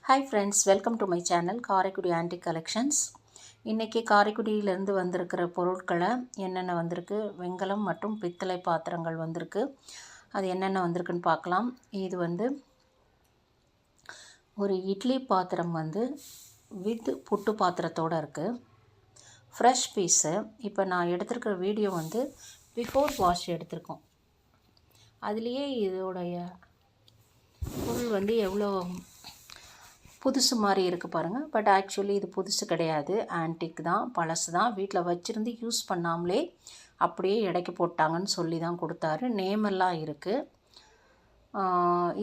Hi friends, welcome to my channel Karaikudi antique collections. இன்றைக்கி காரைக்குடியிலேருந்து வந்திருக்கிற பொருட்களை என்னென்ன வந்திருக்கு, வெண்கலம் மற்றும் பித்தளை பாத்திரங்கள் வந்திருக்கு. அது என்னென்ன வந்திருக்குன்னு பார்க்கலாம். இது வந்து ஒரு இட்லி பாத்திரம் வித் புட்டு பாத்திரத்தோடு இருக்குது. Fresh piece. இப்போ நான் எடுத்திருக்கிற வீடியோ பிஃபோர் வாஷ் எடுத்திருக்கோம். அதுலேயே இதோடைய பொருள் எவ்வளோ புதுசு மாதிரி இருக்குது பாருங்கள். பட் ஆக்சுவலி இது புதுசு கிடையாது, ஆன்டிக் தான், பழசு தான். வீட்டில் வச்சுருந்து யூஸ் பண்ணாமலே அப்படியே எடைக்கு போட்டாங்கன்னு சொல்லி தான் கொடுத்தாரு. நேமெல்லாம் இருக்குது.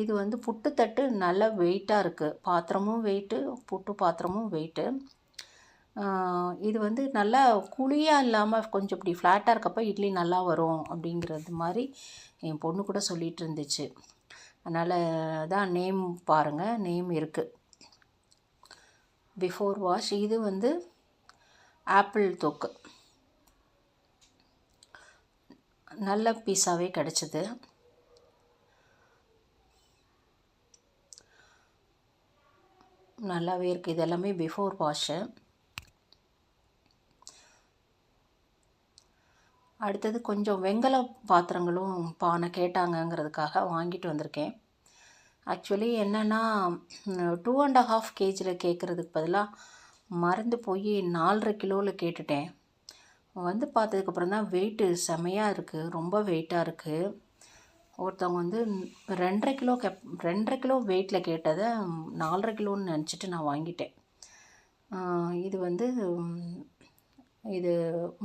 இது புட்டுத்தட்டு நல்ல வெயிட்டாக இருக்குது. பாத்திரமும் வெயிட்டு, புட்டு பாத்திரமும் வெயிட்டு. இது நல்லா குழியாக இல்லாமல் கொஞ்சம் இப்படி ஃப்ளாட்டாக இருக்கப்போ இட்லி நல்லா வரும் அப்படிங்கிறது மாதிரி என் பொண்ணு கூட சொல்லிகிட்டு இருந்துச்சு. அதனால் தான் நேம் பாருங்கள், நேம் இருக்குது, பிஃபோர் வாஷ். இது ஆப்பிள் தொக்கு நல்ல பீஸாகவே கிடச்சிது. நல்லாவே இருக்குது. இது எல்லாமே பிஃபோர் வாஷு. அடுத்தது கொஞ்சம் வெண்கல பாத்திரங்களும் பானை கேட்டாங்கங்கிறதுக்காக வாங்கிட்டு வந்திருக்கேன். ஆக்சுவலி என்னென்னா 2.5 kg கேட்குறதுக்கு பதிலாக மறந்து போய் 4.5 கிலோவில் கேட்டுட்டேன். பார்த்ததுக்கப்புறம் தான் வெயிட்டு செமையாக இருக்குது, ரொம்ப வெயிட்டாக இருக்குது. ஒருத்தவங்க 2.5 கிலோ 2.5 கிலோ வெயிட்டில் கேட்டதை 4.5 கிலோன்னு நினச்சிட்டு நான் வாங்கிட்டேன். இது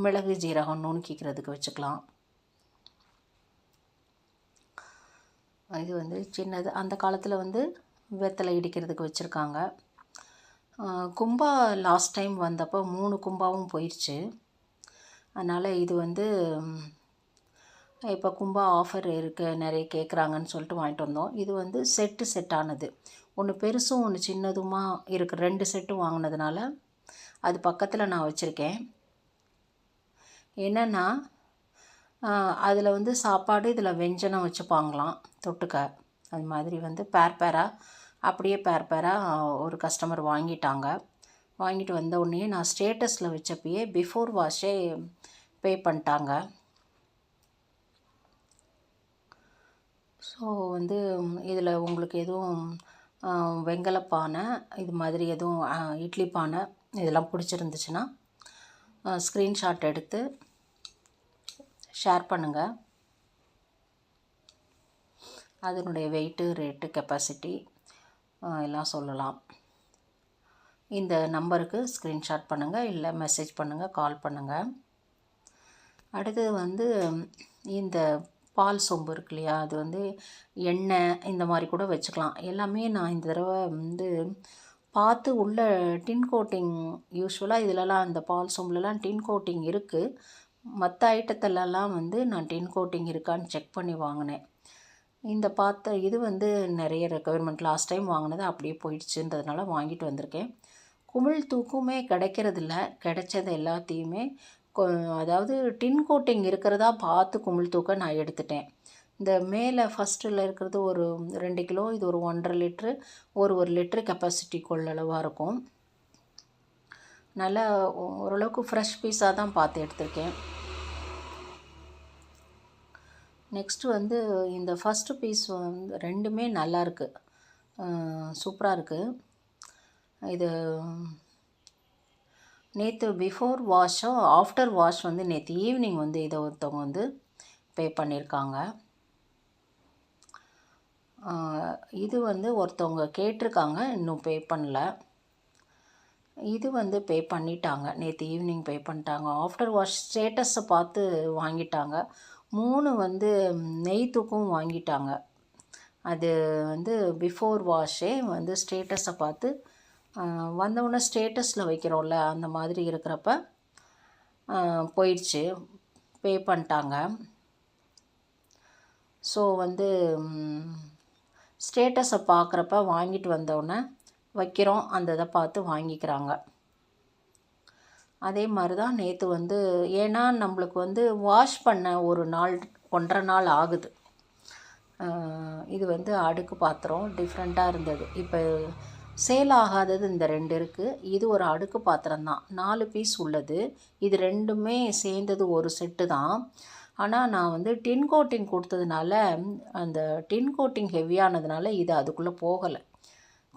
மிளகு ஜீரகம் நுணுக்கிக்கிறதுக்கு வச்சுக்கலாம். இது சின்னது. அந்த காலத்தில் வெத்தலை இடிக்கிறதுக்கு வச்சுருக்காங்க. கும்பா லாஸ்ட் டைம் வந்தப்போ 3 கும்பாவும் போயிடுச்சு. அதனால் இது இப்போ கும்பா ஆஃபர் இருக்குது, நிறைய கேட்குறாங்கன்னு சொல்லிட்டு வாங்கிட்டு வந்தோம். இது செட்டானது. ஒன்று பெருசும் ஒன்று சின்னதுமா இருக்குது. 2 செட்டும் வாங்கினதுனால அது பக்கத்தில் நான் வச்சுருக்கேன். என்னென்னா அதில் சாப்பாடு, இதில் வெஞ்சனம் வச்சுப்பாங்களாம் தொட்டுக்க. அது மாதிரி பேராக அப்படியே பேராக ஒரு கஸ்டமர் வாங்கிட்டாங்க. வாங்கிட்டு வந்த உடனே நான் ஸ்டேட்டஸில் வச்சப்பயே பிஃபோர் வாஷே பே பண்ணிட்டாங்க. ஸோ இதில் உங்களுக்கு எதுவும் வெண்கல பானை இது மாதிரி எதுவும் இட்லி பானை இதெல்லாம் பிடிச்சிருந்துச்சுன்னா ஸ்க்ரீன்ஷாட் எடுத்து ஷேர் பண்ணுங்கள். அதனுடைய வெயிட்டு, ரேட்டு, கெப்பாசிட்டி எல்லாம் சொல்லலாம். இந்த நம்பருக்கு ஸ்க்ரீன்ஷாட் பண்ணுங்கள், இல்லை மெசேஜ் பண்ணுங்கள், கால் பண்ணுங்கள். அடுத்தது இந்த பால் சொம்பு இருக்கு இல்லையா, அது எண்ணெய் இந்த மாதிரி கூட வச்சுக்கலாம். எல்லாமே நான் இந்த தடவை பார்த்து உள்ள டின் கோட்டிங், யூஸ்வலாக இதிலலாம் இந்த பால் சொம்புலலாம் டின் கோட்டிங் இருக்குது. மற்ற ஐட்டத்திலலாம் நான் டின் கோட்டிங் இருக்கான்னு செக் பண்ணி வாங்கினேன். இந்த இது நிறைய ரெக்குயர்மெண்ட் லாஸ்ட் டைம் வாங்கினது அப்படியே போயிடுச்சுன்றதுனால வாங்கிட்டு வந்திருக்கேன். குமிழ் தூக்குமே கிடைக்கிறதில்ல. கிடைச்சது எல்லாத்தையுமே அதாவது டின் கோட்டிங் இருக்கிறதா பார்த்து குமிழ் தூக்க நான் எடுத்துட்டேன். இந்த மேலே ஃபஸ்ட்டில் இருக்கிறது ஒரு 2 கிலோ, இது ஒரு 1.5 லிட்ரு, ஒரு லிட்ரு கெப்பாசிட்டி கொள்ளளவாக இருக்கும். நல்லா ஓரளவுக்கு ஃப்ரெஷ் பீஸாக தான் பார்த்து எடுத்திருக்கேன். நெக்ஸ்ட்டு இந்த ஃபஸ்ட்டு பீஸ் ரெண்டுமே நல்லாயிருக்கு, சூப்பராக இருக்குது. இது நேற்று பிஃபோர் வாஷும் ஆஃப்டர் வாஷ் நேற்று ஈவினிங் இதை ஒருத்தவங்க பே பண்ணியிருக்காங்க. இது ஒருத்தவங்க கேட்டிருக்காங்க, இன்னும் பே பண்ணல. இது பே பண்ணிட்டாங்க, நேற்று ஈவினிங் பே பண்ணிட்டாங்க. ஆஃப்டர் வாஷ் ஸ்டேட்டஸை பார்த்து வாங்கிட்டாங்க. 3 நெய் தூக்கும் வாங்கிட்டாங்க. அது பிஃபோர் வாஷே ஸ்டேட்டஸை பார்த்து வந்தவுடனே ஸ்டேட்டஸில் வைக்கிறோம்ல, அந்த மாதிரி இருக்கிறப்ப போயிடுச்சு, பே பண்ணிட்டாங்க. ஸோ ஸ்டேட்டஸை பார்க்குறப்ப வாங்கிட்டு வந்தவுடனே வைக்கிறோம், அந்த இதை பார்த்து வாங்கிக்கிறாங்க. அதே மாதிரி தான் நேற்று ஏன்னா நம்மளுக்கு வாஷ் பண்ண ஒரு நாள் 1.5 நாள் ஆகுது. இது அடுக்கு பாத்திரம் டிஃப்ரெண்ட்டாக இருந்தது. இப்போ சேல் ஆகாதது இந்த 2 இருக்குது. இது ஒரு அடுக்கு பாத்திரம் தான், 4 பீஸ் உள்ளது. இது 2மே சேர்ந்தது ஒரு செட்டு தான். ஆனால் நான் வந்து டின் கோட்டிங் கொடுத்ததுனால அந்த டின் கோட்டிங் ஹெவியானதுனால இது அதுக்குள்ளே போகலை,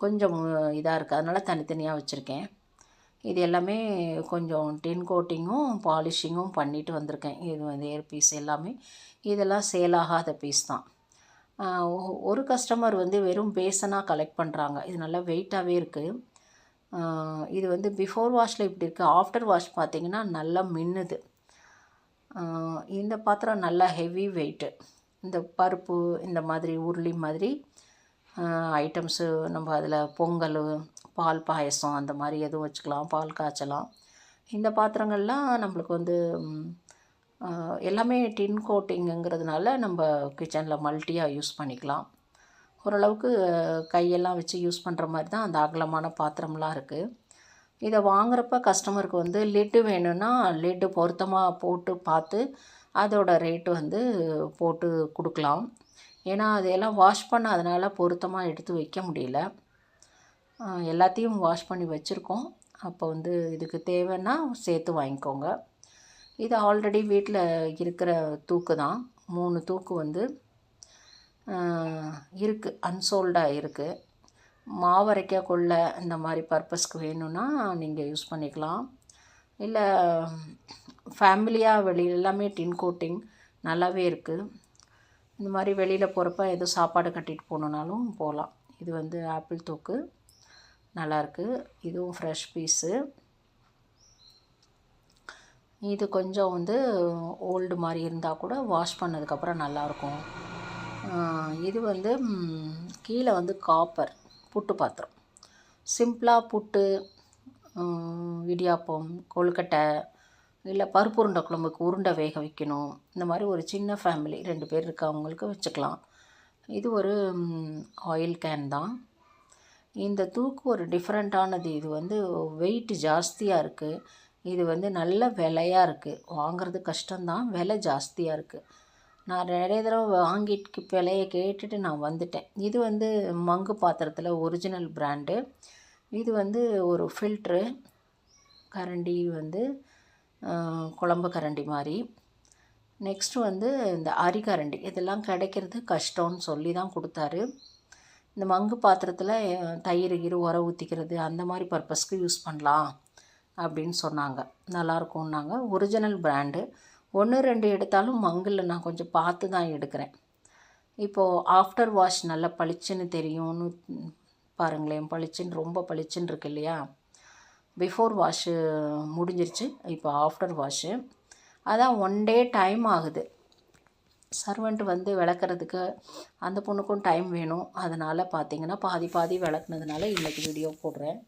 கொஞ்சம் இதாக இருக்குது. அதனால் தனித்தனியாக வச்சுருக்கேன். இது எல்லாமே கொஞ்சம் டின் கோட்டிங்கும் பாலிஷிங்கும் பண்ணிவிட்டு வந்திருக்கேன். இது வந்து ஏர் பீஸ் எல்லாமே இதெல்லாம் சேல் ஆகாத பீஸ் தான். ஒரு கஸ்டமர் வந்து வெறும் பேஸனாக கலெக்ட் பண்ணுறாங்க. இது நல்லா வெயிட்டாகவே இருக்குது. இது வந்து பிஃபோர் வாஷில் இப்படி இருக்குது, ஆஃப்டர் வாஷ் பார்த்திங்கன்னா நல்லா மின்னுது. இந்த பாத்திரம் நல்லா ஹெவி வெயிட்டு. இந்த பருப்பு இந்த மாதிரி உருளி மாதிரி ஐட்டம்ஸு நம்ம அதில் பொங்கல், பால் பாயசம் அந்த மாதிரி எதுவும் வச்சுக்கலாம், பால் காய்ச்சலாம். இந்த பாத்திரங்கள்லாம் நம்மளுக்கு வந்து எல்லாமே டின் கோட்டிங்குங்கிறதுனால நம்ம கிச்சனில் மல்ட்டியாக யூஸ் பண்ணிக்கலாம். ஓரளவுக்கு கையெல்லாம் வச்சு யூஸ் பண்ணுற மாதிரி தான் அந்த அகலமான பாத்திரம்லாம் இருக்குது. இதை வாங்குறப்ப கஸ்டமருக்கு வந்து லிட்டு வேணும்னா லிட்டு பொருத்தமாக போட்டு பார்த்து அதோட ரேட்டு வந்து போட்டு கொடுக்கலாம். ஏன்னா அதையெல்லாம் வாஷ் பண்ணாதனால பொருத்தமாக எடுத்து வைக்க முடியல. எல்லாத்தையும் வாஷ் பண்ணி வச்சுருக்கோம். அப்போ வந்து இதுக்கு தேவைன்னா சேர்த்து வாங்கிக்கோங்க. இது ஆல்ரெடி வீட்டில் இருக்கிற தூக்கு தான். 3 தூக்கு வந்து இருக்குது, அன்சோல்டாக இருக்குது. மாவரைக்க கொள்ளை இந்த மாதிரி பர்பஸ்க்கு வேணும்னா நீங்கள் யூஸ் பண்ணிக்கலாம். இல்லை ஃபேமிலியாக வெளியில் எல்லாமே டின் கோட்டிங் நல்லாவே இருக்குது. இந்த மாதிரி வெளியில் போகிறப்ப எதுவும் சாப்பாடு கட்டிட்டு போகணுன்னாலும் போகலாம். இது வந்து ஆப்பிள் தூக்கு நல்லாயிருக்கு. இதுவும் ஃப்ரெஷ் பீஸு. இது கொஞ்சம் வந்து ஓல்டு மாதிரி இருந்தால் கூட வாஷ் பண்ணதுக்கப்புறம் நல்லாயிருக்கும். இது வந்து கீழே வந்து காப்பர் புட்டு பாத்திரம். சிம்பிளாக புட்டு, இடியாப்பம், கொழுக்கட்டை, இல்லை பருப்பு உருண்டை குழம்புக்கு உருண்டை வேக வைக்கணும், இந்த மாதிரி ஒரு சின்ன ஃபேமிலி 2 பேர் இருக்கவங்களுக்கு வச்சுக்கலாம். இது ஒரு ஆயில் கேன் தான். இந்த தூக்கு ஒரு டிஃப்ரெண்ட்டானது. இது வந்து வெயிட் ஜாஸ்தியாக இருக்குது. இது வந்து நல்ல விலையாக இருக்குது. வாங்கிறது கஷ்டம்தான், விலை ஜாஸ்தியாக இருக்குது. நான் நிறைய தடவை வாங்கிட்டு விலையை கேட்டுட்டு நான் வந்துட்டேன். இது வந்து மங்கு பாத்திரத்தில் ஒரிஜினல் பிராண்டு. இது வந்து ஒரு ஃபில்ட்ரு கரண்டி, வந்து குழம்பு கரண்டி மாதிரி. நெக்ஸ்ட்டு வந்து இந்த அரிகரண்டி. இதெல்லாம் கிடைக்கிறது கஷ்டம்னு சொல்லி தான் கொடுத்தாரு. இந்த மங்கு பாத்திரத்தில் தயிர் உர ஊற்றிக்கிறது அந்த மாதிரி பர்பஸ்க்கு யூஸ் பண்ணலாம் அப்படின்னு சொன்னாங்க. நல்லாயிருக்கும்னாங்க. Original brand. 1, 2 எடுத்தாலும் மங்கில் நான் கொஞ்சம் பார்த்து தான் எடுக்கிறேன். இப்போது ஆஃப்டர் வாஷ் நல்லா பளிச்சுன்னு தெரியும்னு பாருங்களேன். பளிச்சுன்னு ரொம்ப பளிச்சுன்னு இருக்கு இல்லையா. பிஃபோர் வாஷு முடிஞ்சிருச்சு, இப்போ ஆஃப்டர் வாஷு. அதான் 1 டே டைம் ஆகுது. சர்வெண்ட் வந்து விளக்குறதுக்கு அந்த பொண்ணுக்கும் டைம் வேணும். அதனால் பார்த்திங்கன்னா பாதி விளக்குனதுனால இன்றைக்கி வீடியோ போடுறேன்.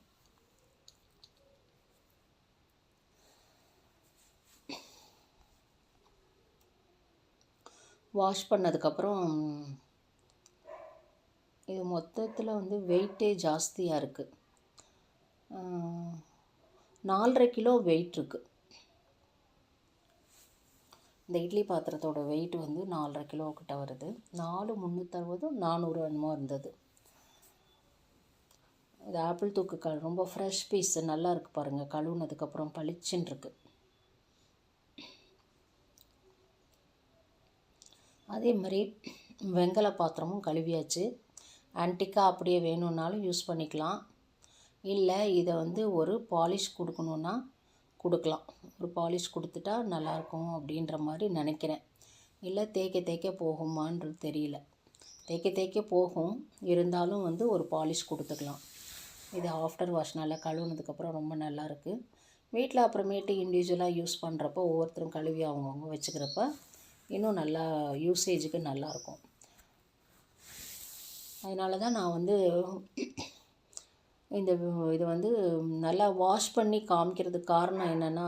வாஷ் பண்ணதுக்கப்புறம் இது மொத்தத்தில் வந்து வெயிட்டே ஜாஸ்தியாக இருக்குது. 4.5 கிலோ வெயிட் இருக்குது. இந்த இட்லி பாத்திரத்தோட வெயிட் வந்து 4.5 கிலோ கிட்ட வருது. 4,360 400 என்னமோ இருந்தது. இது ஆப்பிள் தூக்கு ரொம்ப ஃப்ரெஷ் பீஸு, நல்லா இருக்குது பாருங்கள். கழுவுனதுக்கப்புறம் பளிச்சுன்னு இருக்குது. அதே மாதிரி வெங்கல பாத்திரமும் கழுவியாச்சு. ஆன்டிக்காக அப்படியே வேணும்னாலும் யூஸ் பண்ணிக்கலாம். இல்லை இதை வந்து ஒரு பாலிஷ் கொடுக்கணுன்னா கொடுக்கலாம். ஒரு பாலிஷ் கொடுத்துட்டா நல்லாயிருக்கும் அப்படின்ற மாதிரி நினைக்கிறேன். இல்லை தேய்க்க போகுமான்றது தெரியல. தேய்க்க போகும், இருந்தாலும் வந்து ஒரு பாலிஷ் கொடுத்துக்கலாம். இது ஆஃப்டர் வாஷ் நல்லா கழுவுனதுக்கப்புறம் ரொம்ப நல்லாயிருக்கு. வீட்டில் அப்புறமேட்டு இண்டிவிஜுவலாக யூஸ் பண்ணுறப்போ ஒவ்வொருத்தரும் கழுவி அவங்கவுங்க வச்சுக்கிறப்ப இன்னும் நல்லா யூசேஜுக்கு நல்லாயிருக்கும். அதனால தான் நான் வந்து இது வந்து நல்லா வாஷ் பண்ணி காமிக்கிறதுக்கு காரணம் என்னென்னா,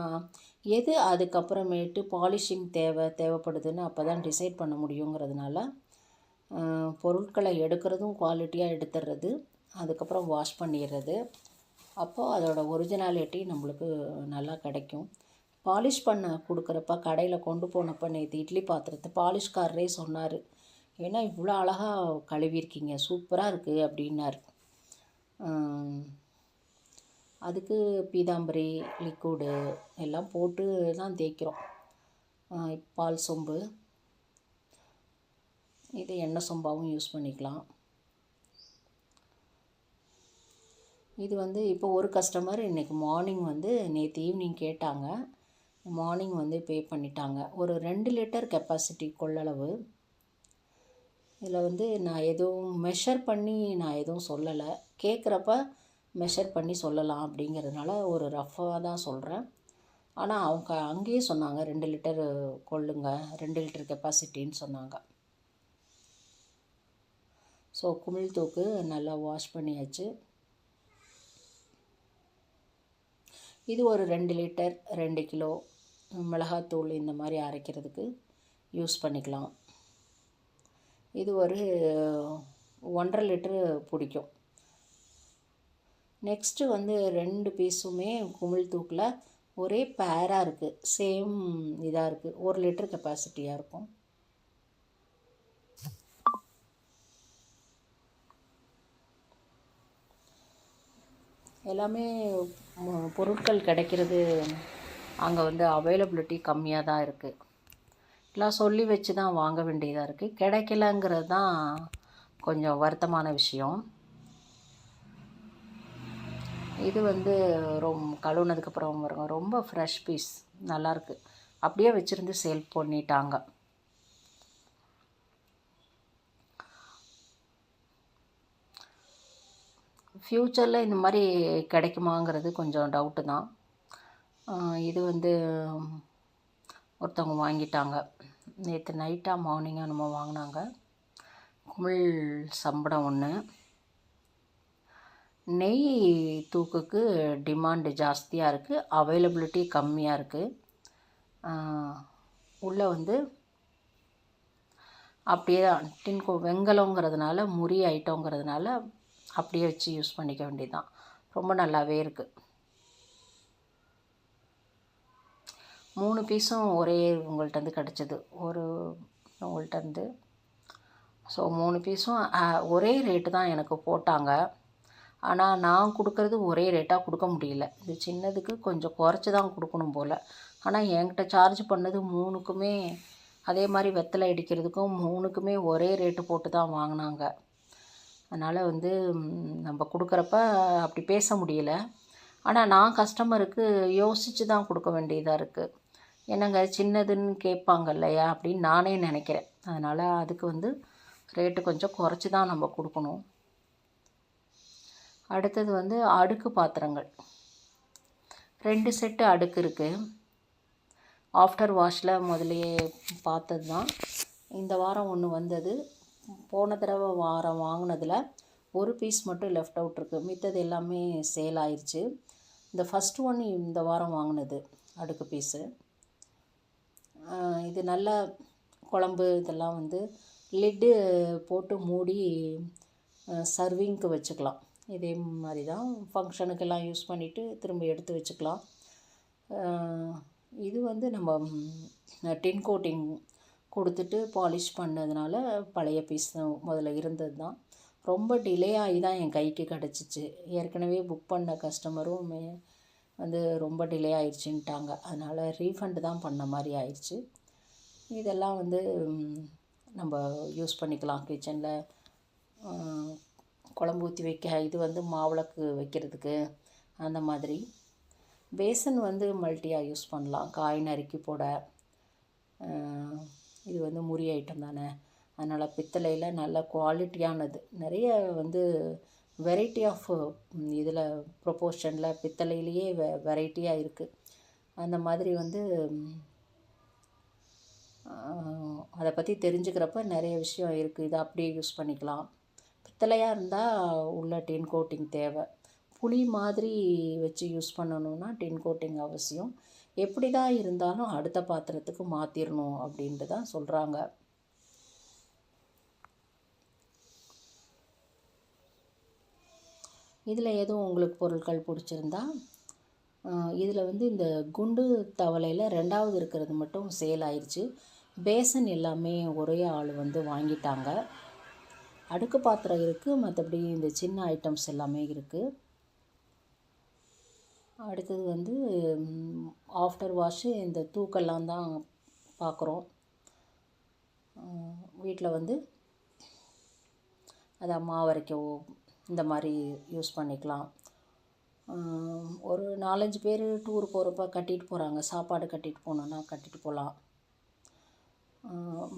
எது அதுக்கப்புறமேட்டு பாலிஷிங் தேவைப்படுதுன்னு அப்போ தான் டிசைட் பண்ண முடியுங்கிறதுனால பொருட்களை எடுக்கிறதும் குவாலிட்டியாக எடுத்துடுறது, அதுக்கப்புறம் வாஷ் பண்ணிடுறது. அப்போது அதோட ஒரிஜினாலிட்டி நம்மளுக்கு நல்லா கிடைக்கும். பாலிஷ் பண்ண கொடுக்குறப்ப கடையில் கொண்டு போனப்போ நேற்று இட்லி பாத்திரத்தை பாலிஷ்காரரே சொன்னார், ஏன்னா இவ்வளோ அழகாக கழுவிருக்கீங்க, சூப்பராக இருக்குது அப்படின்னார். அதுக்கு பீதாம்பரி லிக்விடு எல்லாம் போட்டு தான் தேய்க்கிறோம். பால் சொம்பு, இது எண்ணெய் சொம்பாவும் யூஸ் பண்ணிக்கலாம். இது வந்து இப்போ ஒரு கஸ்டமர் இன்றைக்கி மார்னிங் வந்து நேற்று ஈவினிங் கேட்டாங்க, மார்னிங் வந்து பே பண்ணிட்டாங்க. ஒரு 2 லிட்டர் கெப்பாசிட்டி கொள்ளளவு. இதில் வந்து நான் எதுவும் மெஷர் பண்ணி நான் எதுவும் சொல்லலை, கேட்குறப்ப மெஷர் பண்ணி சொல்லலாம் அப்படிங்கிறதுனால ஒரு ரஃப்பாக தான் சொல்கிறேன். ஆனால் அவங்க அங்கேயே சொன்னாங்க 2 லிட்டர் கொள்ளுங்க, 2 லிட்டர் கெப்பாசிட்டின்னு சொன்னாங்க. ஸோ குமிழ் தூக்கு நல்லா வாஷ் பண்ணியாச்சு. இது ஒரு 2 லிட்டர் 2 கிலோ மிளகாத்தூள் இந்த மாதிரி அரைக்கிறதுக்கு யூஸ் பண்ணிக்கலாம். இது ஒரு 1.5 லிட்டரு பிடிக்கும். நெக்ஸ்ட்டு வந்து 2 பீஸுமே குமிழ் தூக்கில் ஒரே பேராக இருக்குது, சேம் இதாக இருக்குது, 1 லிட்டர் கெப்பாசிட்டியாக இருக்கும். எல்லாமே பொருட்கள் கிடைக்கிறது அங்கே வந்து அவைலபிலிட்டி கம்மியாக தான் இருக்குது. எல்லாம் சொல்லி வச்சு தான் வாங்க வேண்டியதாக இருக்குது. கிடைக்கலங்கிறது தான் கொஞ்சம் வருத்தமான விஷயம். இது வந்து கழுவுனதுக்கப்புறம் வருங்க, ரொம்ப ஃப்ரெஷ் பீஸ், நல்லாயிருக்கு. அப்படியே வச்சுருந்து சேல் பண்ணிட்டாங்க. ஃப்யூச்சரில் இந்த மாதிரி கிடைக்குமாங்கிறது கொஞ்சம் டவுட்டு தான். இது வந்து ஒருத்தவங்க வாங்கிட்டாங்க, நேற்று நைட்டாக மார்னிங்காக நம்ம வாங்கினாங்க. குமிழ் சம்படம் 1. நெய் தூக்குக்கு டிமாண்டு ஜாஸ்தியாக இருக்குது, அவைலபிலிட்டி கம்மியாக இருக்குது. உள்ளே வந்து அப்படியே தான் வெங்கலங்கிறதுனால முறி ஐட்டங்கிறதுனால அப்படியே வச்சு யூஸ் பண்ணிக்க வேண்டியதுதான். ரொம்ப நல்லாவே இருக்குது. 3 பீஸும் ஒரே உங்கள்கிட்டருந்து கிடச்சிது, உங்கள்கிட்டருந்து. ஸோ 3 பீஸும் ஒரே ரேட்டு தான் எனக்கு போட்டாங்க. ஆனால் நான் கொடுக்குறது ஒரே ரேட்டாக கொடுக்க முடியல. இது சின்னதுக்கு கொஞ்சம் குறைச்சி தான் கொடுக்கணும் போல். ஆனால் என்கிட்ட சார்ஜ் பண்ணது 3க்குமே அதே மாதிரி வெத்தலை அடிக்கிறதுக்கும் 3க்குமே ஒரே ரேட்டு போட்டு தான் வாங்கினாங்க. அதனால் வந்து நம்ம கொடுக்குறப்ப அப்படி பேச முடியல. ஆனால் நான் கஸ்டமருக்கு யோசித்து தான் கொடுக்க வேண்டியதாக இருக்குது. என்னங்க சின்னதுன்னு கேட்பாங்க இல்லையா அப்படின்னு நானே நினைக்கிறேன். அதனால் அதுக்கு வந்து ரேட்டு கொஞ்சம் குறைச்சி தான் நம்ம கொடுக்கணும். அடுத்தது வந்து அடுக்கு பாத்திரங்கள். 2 செட்டு அடுக்கு இருக்குது. ஆஃப்டர் வாஷில் முதலையே பார்த்தது தான். இந்த வாரம் ஒன்று வந்தது. போன தடவை வாரம் வாங்கினதில் ஒரு பீஸ் மட்டும் லெஃப்ட் அவுட் இருக்குது, மித்தது எல்லாமே சேல் ஆயிடுச்சு. இந்த ஃபஸ்ட் ஒன் இந்த வாரம் வாங்கினது அடுக்கு பீஸு. இது நல்லா குழம்பு இதெல்லாம் வந்து லிட்டு போட்டு மூடி சர்விங்க்கு வச்சுக்கலாம். இதே மாதிரி தான் ஃபங்க்ஷனுக்கெல்லாம் யூஸ் பண்ணிவிட்டு திரும்ப எடுத்து வச்சுக்கலாம். இது வந்து நம்ம டின் கோட்டிங் கொடுத்துட்டு பாலிஷ் பண்ணதுனால பழைய பீஸ் தான் முதல்ல இருந்தது தான். ரொம்ப டிலே ஆகி தான் என் கைக்கு கிடச்சிச்சு. ஏற்கனவே புக் பண்ண கஸ்டமரும் வந்து ரொம்ப டிலே ஆயிடுச்சுன்ட்டாங்க. அதனால் ரீஃபண்டு தான் பண்ண மாதிரி ஆயிடுச்சு. இதெல்லாம் வந்து நம்ம யூஸ் பண்ணிக்கலாம் கிச்சனில். குழம்பு ஊற்றி வைக்க, இது வந்து மாவிளக்கு வைக்கிறதுக்கு அந்த மாதிரி. பேசன் வந்து மல்டியாக யூஸ் பண்ணலாம், காய் நறுக்கி போட. இது வந்து முறி ஐட்டம் தானே, அதனால் பித்தளையில் நல்ல குவாலிட்டியானது. நிறைய வந்து வெரைட்டி ஆஃப் இதில் ப்ரொப்போர்ஷனில் பித்தளையிலேயே வெரைட்டியாக இருக்குது. அந்த மாதிரி வந்து அதை பற்றி தெரிஞ்சுக்கிறப்ப நிறைய விஷயம் இருக்குது. இதை அப்படியே யூஸ் பண்ணிக்கலாம். பித்தளையாக இருந்தால் உள்ள டின் கோட்டிங் தேவை. புளி மாதிரி வச்சு யூஸ் பண்ணணுன்னா டின் கோட்டிங் அவசியம். எப்படி தான் இருந்தாலும் அடுத்த பாத்திரத்துக்கு மாற்றிடணும் அப்படின்ட்டு தான் சொல்கிறாங்க. இதில் எதுவும் உங்களுக்கு பொருட்கள் பிடிச்சிருந்தா, இதில் வந்து இந்த குண்டு தவளையில் 2வது இருக்கிறது மட்டும் சேல் ஆயிடுச்சு. பேசன் எல்லாமே ஒரே ஆள் வந்து வாங்கிட்டாங்க. அடுக்கு பாத்திரம் இருக்குது, மற்றபடி இந்த சின்ன ஐட்டம்ஸ் எல்லாமே இருக்குது. அடுத்தது வந்து ஆஃப்டர் வாஷு இந்த தூக்கெல்லாம் தான் பார்க்குறோம். வீட்டில் வந்து அதை மாவரைக்கவோ இந்த மாதிரி யூஸ் பண்ணிக்கலாம். ஒரு 4-5 பேர் டூர் போகிறப்ப கட்டிட்டு போகிறாங்க, சாப்பாடு கட்டிட்டு போகணுன்னா கட்டிட்டு போகலாம்.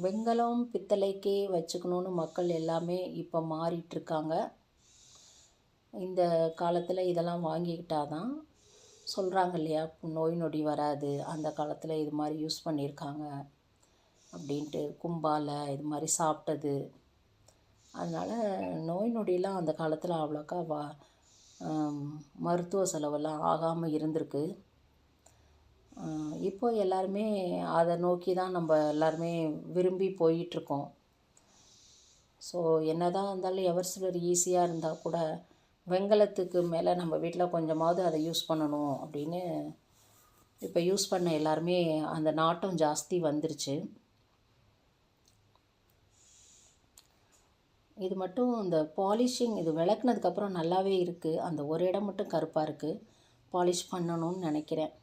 வெண்கலம் பித்தளைக்கே வச்சுக்கணுன்னு மக்கள் எல்லாமே இப்போ மாறிட்டுருக்காங்க. இந்த காலத்தில் இதெல்லாம் வாங்கிக்கிட்டால் தான் சொல்கிறாங்க இல்லையா, நோய் நொடி வராது. அந்த காலத்தில் இது மாதிரி யூஸ் பண்ணியிருக்காங்க அப்படின்ட்டு, கும்பால் இது மாதிரி சாப்பிட்டது. அதனால் நோய் நொடியெலாம் அந்த காலத்தில் அவ்வளோக்கா மருத்துவ செலவெல்லாம் ஆகாமல் இருந்திருக்கு. இப்போ எல்லாருமே அதை நோக்கி தான் நம்ம எல்லாருமே விரும்பி போயிட்டுருக்கோம். ஸோ என்ன தான் இருந்தாலும் எவர் சிலர் ஈஸியாக இருந்தால் கூட வெண்கலத்துக்கு மேலே நம்ம வீட்டில் கொஞ்சமாவது அதை யூஸ் பண்ணணும் அப்படின்னு இப்போ யூஸ் பண்ண எல்லாருமே அந்த நாட்டம் ஜாஸ்தி வந்துருச்சு. இது மட்டும் இந்த பாலிஷிங் இது விளக்குனதுக்கப்புறம் நல்லாவே இருக்குது. அந்த ஒரு இடம் மட்டும் கருப்பாக இருக்குது, பாலிஷ் பண்ணணும்னு நினைக்கிறேன்.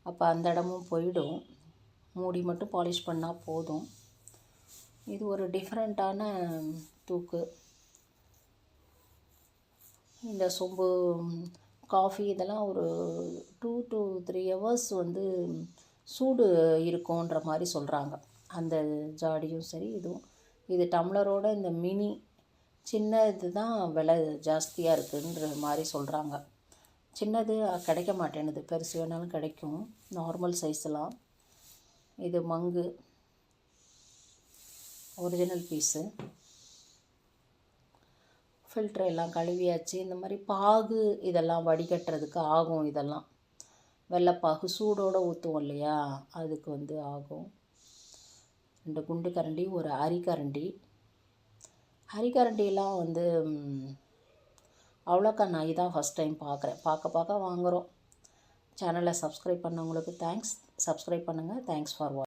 அப்போ அந்த இடமும் போயிடும். மூடி மட்டும் பாலிஷ் பண்ணால் போதும். இது ஒரு டிஃப்ரெண்ட்டான தூக்கு. இந்த சொம்பு காஃபி இதெல்லாம் ஒரு 2 to 3 ஹவர்ஸ் வந்து சூடு இருக்குன்ற மாதிரி சொல்கிறாங்க. அந்த ஜாடியும் சரி இதுவும். இது டம்ளரோட இந்த மினி சின்ன இது தான் விலை ஜாஸ்தியாக இருக்குன்ற மாதிரி சொல்கிறாங்க. சின்னது கிடைக்க மாட்டேனுது, பெருசு வேணாலும் கிடைக்கும், நார்மல் சைஸ்லாம். இது மங்கு ஒரிஜினல் பீஸு. ஃபில்ட்ரு எல்லாம் கழுவியாச்சு. இந்த மாதிரி பாகு இதெல்லாம் வடிகட்டுறதுக்கு ஆகும். இதெல்லாம் வெள்ளைப்பாகு சூடோடு ஊற்றுவோம் இல்லையா, அதுக்கு வந்து ஆகும். 2 குண்டு கரண்டி, ஒரு அரிக்கரண்டி. அரிக்கரண்டியெல்லாம் வந்து அவ்வளோக்கா நான் இதான் ஃபஸ்ட் டைம் பார்க்குறேன். பார்க்க வாங்குகிறோம். சேனலை சப்ஸ்கிரைப் பண்ணவங்களுக்கு தேங்க்ஸ். சப்ஸ்கிரைப் பண்ணுங்கள். தேங்க்ஸ் ஃபார் வாட்சிங்.